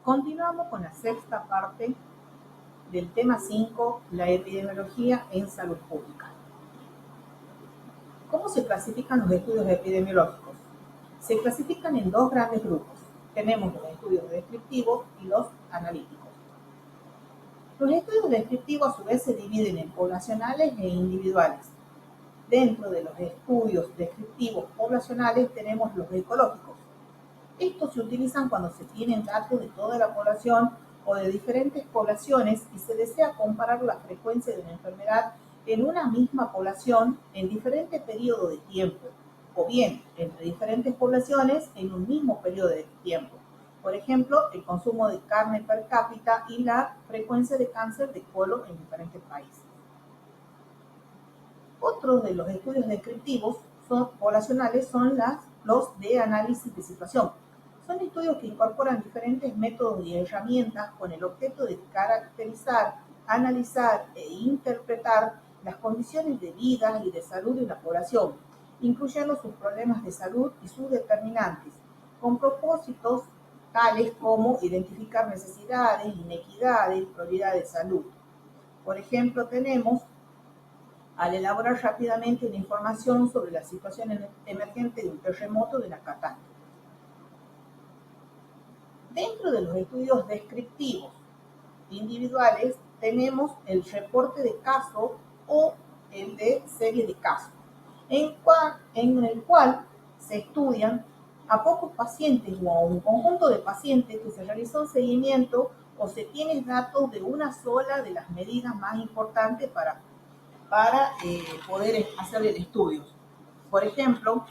Continuamos con la sexta parte del tema 5, la epidemiología en salud pública. ¿Cómo se clasifican los estudios epidemiológicos? Se clasifican en dos grandes grupos. Tenemos los estudios descriptivos y los analíticos. Los estudios descriptivos a su vez se dividen en poblacionales e individuales. Dentro de los estudios descriptivos poblacionales tenemos los ecológicos. Estos se utilizan cuando se tienen datos de toda la población o de diferentes poblaciones y se desea comparar la frecuencia de una enfermedad en una misma población en diferentes periodos de tiempo, o bien entre diferentes poblaciones en un mismo periodo de tiempo. Por ejemplo, el consumo de carne per cápita y la frecuencia de cáncer de colon en diferentes países. Otros de los estudios descriptivos poblacionales son los de análisis de situación. Son estudios que incorporan diferentes métodos y herramientas con el objeto de caracterizar, analizar e interpretar las condiciones de vida y de salud de una población, incluyendo sus problemas de salud y sus determinantes, con propósitos tales como identificar necesidades, inequidades, prioridades de salud. Por ejemplo, tenemos al elaborar rápidamente una información sobre la situación emergente de un terremoto de una catástrofe. Dentro de los estudios descriptivos individuales tenemos el reporte de caso o el de serie de casos, en el cual se estudian a pocos pacientes o a un conjunto de pacientes que se realizó un seguimiento o se tienen datos de una sola de las medidas más importantes para poder hacer el estudio. Por ejemplo,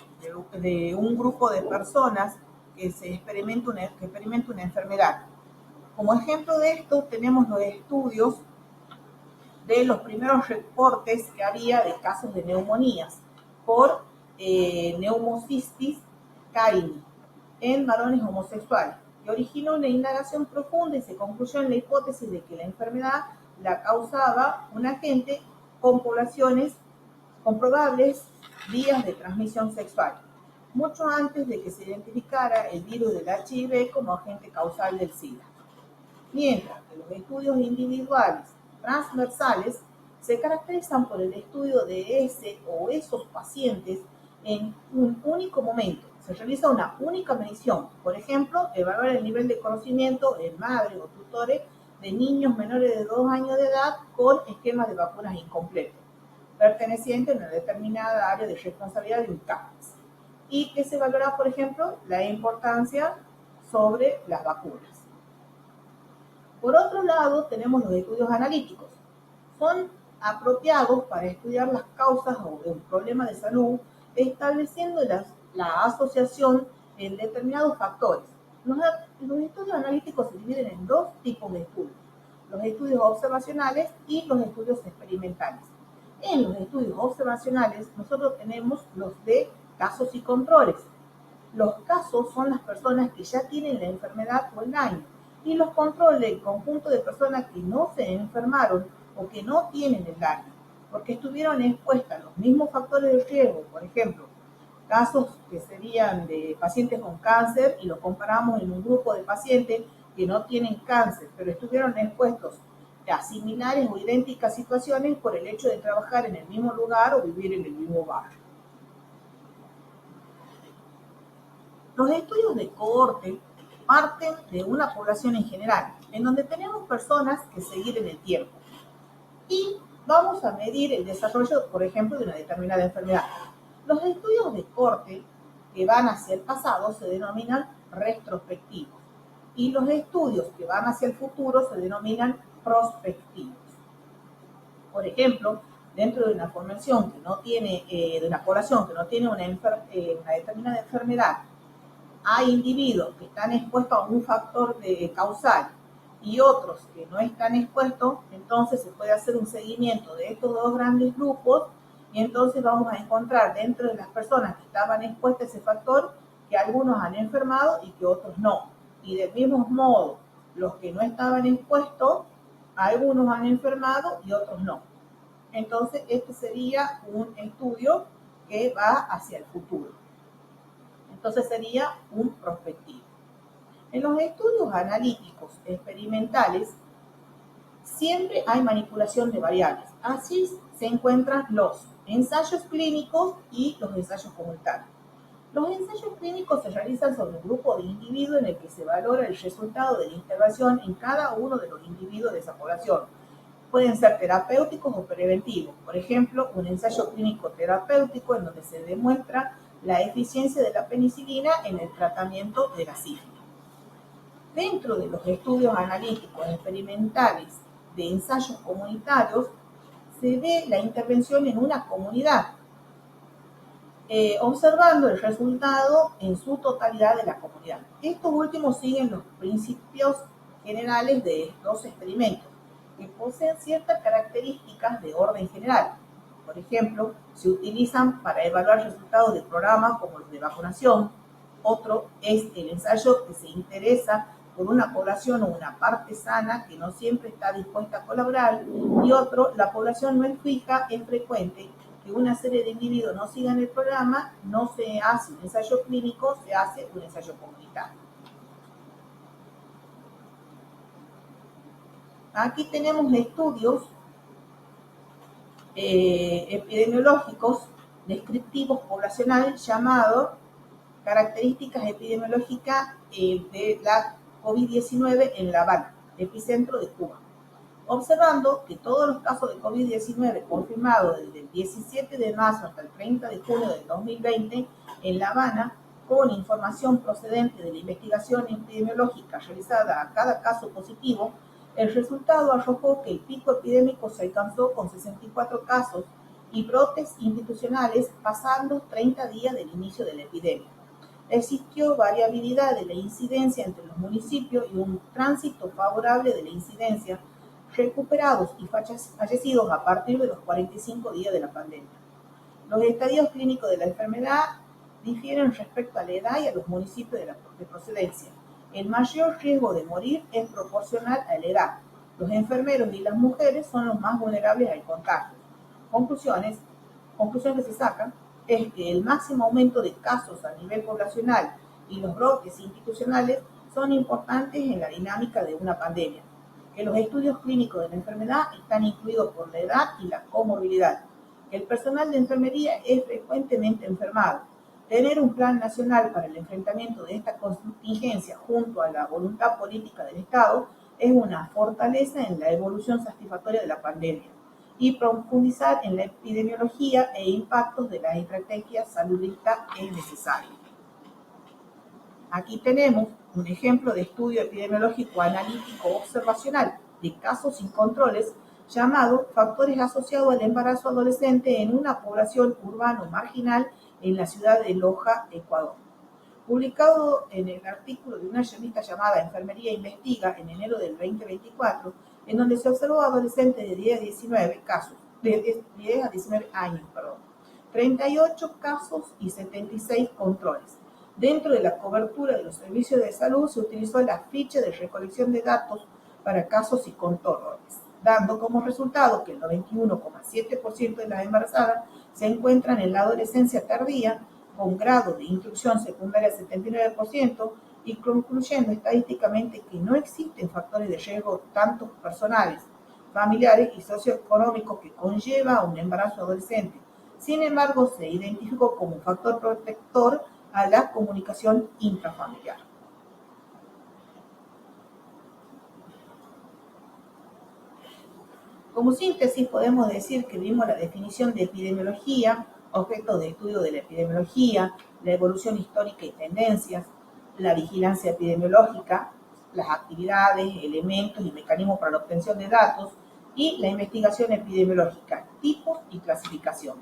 de un grupo de personas que experimenta una enfermedad. Como ejemplo de esto, tenemos los estudios de los primeros reportes que había de casos de neumonías por neumocistis carini en varones homosexuales, que originó una indagación profunda y se concluyó en la hipótesis de que la enfermedad la causaba un agente con poblaciones con probables vías de transmisión sexual, mucho antes de que se identificara el virus del HIV como agente causal del SIDA. Mientras que los estudios individuales transversales se caracterizan por el estudio de ese o esos pacientes en un único momento. Se realiza una única medición, por ejemplo, evaluar el nivel de conocimiento en madres o tutores de niños menores de 2 años de edad con esquemas de vacunas incompletos, perteneciente a una determinada área de responsabilidad de un CAPES, y que se valora, por ejemplo, la importancia sobre las vacunas. Por otro lado, tenemos los estudios analíticos. Son apropiados para estudiar las causas de un problema de salud, estableciendo la asociación en determinados factores. Los estudios analíticos se dividen en dos tipos de estudios: los estudios observacionales y los estudios experimentales. En los estudios observacionales nosotros tenemos los de casos y controles. Los casos son las personas que ya tienen la enfermedad o el daño, y los controles del conjunto de personas que no se enfermaron o que no tienen el daño, porque estuvieron expuestas a los mismos factores de riesgo. Por ejemplo, casos que serían de pacientes con cáncer y los comparamos en un grupo de pacientes que no tienen cáncer, pero estuvieron expuestos a similares o idénticas situaciones por el hecho de trabajar en el mismo lugar o vivir en el mismo barrio. Los estudios de cohorte parten de una población en general, en donde tenemos personas que seguir en el tiempo. Y vamos a medir el desarrollo, por ejemplo, de una determinada enfermedad. Los estudios de cohorte que van hacia el pasado se denominan retrospectivos, y los estudios que van hacia el futuro se denominan prospectivos. Por ejemplo, dentro de una población que no tiene, una determinada enfermedad, hay individuos que están expuestos a un factor causal y otros que no están expuestos, entonces se puede hacer un seguimiento de estos dos grandes grupos, y entonces vamos a encontrar dentro de las personas que estaban expuestas a ese factor que algunos han enfermado y que otros no. Y del mismo modo, los que no estaban expuestos, algunos han enfermado y otros no. Entonces, este sería un estudio que va hacia el futuro. Entonces sería un prospectivo. En los estudios analíticos experimentales siempre hay manipulación de variables. Así se encuentran los ensayos clínicos y los ensayos comunitarios. Los ensayos clínicos se realizan sobre un grupo de individuos en el que se valora el resultado de la intervención en cada uno de los individuos de esa población. Pueden ser terapéuticos o preventivos. Por ejemplo, un ensayo clínico terapéutico en donde se demuestra la eficiencia de la penicilina en el tratamiento de la sífilis. Dentro de los estudios analíticos experimentales de ensayos comunitarios, se ve la intervención en una comunidad, observando el resultado en su totalidad de la comunidad. Estos últimos siguen los principios generales de estos experimentos, que poseen ciertas características de orden general. Por ejemplo, se utilizan para evaluar resultados de programas como los de vacunación. Otro es el ensayo que se interesa por una población o una parte sana que no siempre está dispuesta a colaborar. Y otro, la población no es fija, es frecuente que una serie de individuos no sigan el programa, no se hace un ensayo clínico, se hace un ensayo comunitario. Aquí tenemos estudios epidemiológicos descriptivos poblacionales llamados características epidemiológicas de la COVID-19 en La Habana, epicentro de Cuba, observando que todos los casos de COVID-19 confirmados desde el 17 de marzo hasta el 30 de junio del 2020 en La Habana, con información procedente de la investigación epidemiológica realizada a cada caso positivo, el resultado arrojó que el pico epidémico se alcanzó con 64 casos y brotes institucionales pasando 30 días del inicio de la epidemia. Existió variabilidad de la incidencia entre los municipios y un tránsito favorable de la incidencia, recuperados y fallecidos a partir de los 45 días de la pandemia. Los estadios clínicos de la enfermedad difieren respecto a la edad y a los municipios de procedencia. El mayor riesgo de morir es proporcional a la edad. Los enfermeros y las mujeres son los más vulnerables al contagio. Conclusión que se sacan es que el máximo aumento de casos a nivel poblacional y los brotes institucionales son importantes en la dinámica de una pandemia, que los estudios clínicos de la enfermedad están incluidos por la edad y la comorbilidad. El personal de enfermería es frecuentemente enfermado. Tener un plan nacional para el enfrentamiento de esta contingencia junto a la voluntad política del Estado es una fortaleza en la evolución satisfactoria de la pandemia y profundizar en la epidemiología e impactos de las estrategias saludistas es necesario. Aquí tenemos un ejemplo de estudio epidemiológico analítico observacional de casos sin controles llamado Factores asociados al embarazo adolescente en una población urbano marginal en la ciudad de Loja, Ecuador. Publicado en el artículo de una revista llamada Enfermería Investiga en enero del 2024, en donde se observó adolescentes de 10 a 19 casos, de 10 a 19 años, 38 casos y 76 controles. Dentro de la cobertura de los servicios de salud se utilizó la ficha de recolección de datos para casos y controles, dando como resultado que el 91,7% de las embarazadas se encuentran en la adolescencia tardía, con grado de instrucción secundaria 79%, y concluyendo estadísticamente que no existen factores de riesgo tanto personales, familiares y socioeconómicos que conlleva un embarazo adolescente. Sin embargo, se identificó como un factor protector a la comunicación intrafamiliar. Como síntesis, podemos decir que vimos la definición de epidemiología, objetos de estudio de la epidemiología, la evolución histórica y tendencias, la vigilancia epidemiológica, las actividades, elementos y mecanismos para la obtención de datos, y la investigación epidemiológica, tipos y clasificación.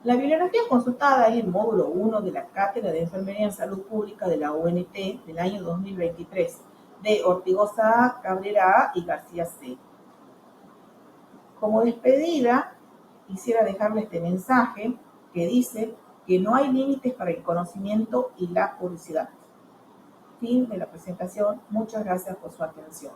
La bibliografía consultada es el módulo 1 de la Cátedra de Enfermería en Salud Pública de la UNT del año 2023, de Ortigosa A, Cabrera A y García C. Como despedida, quisiera dejarle este mensaje que dice que no hay límites para el conocimiento y la curiosidad. Fin de la presentación. Muchas gracias por su atención.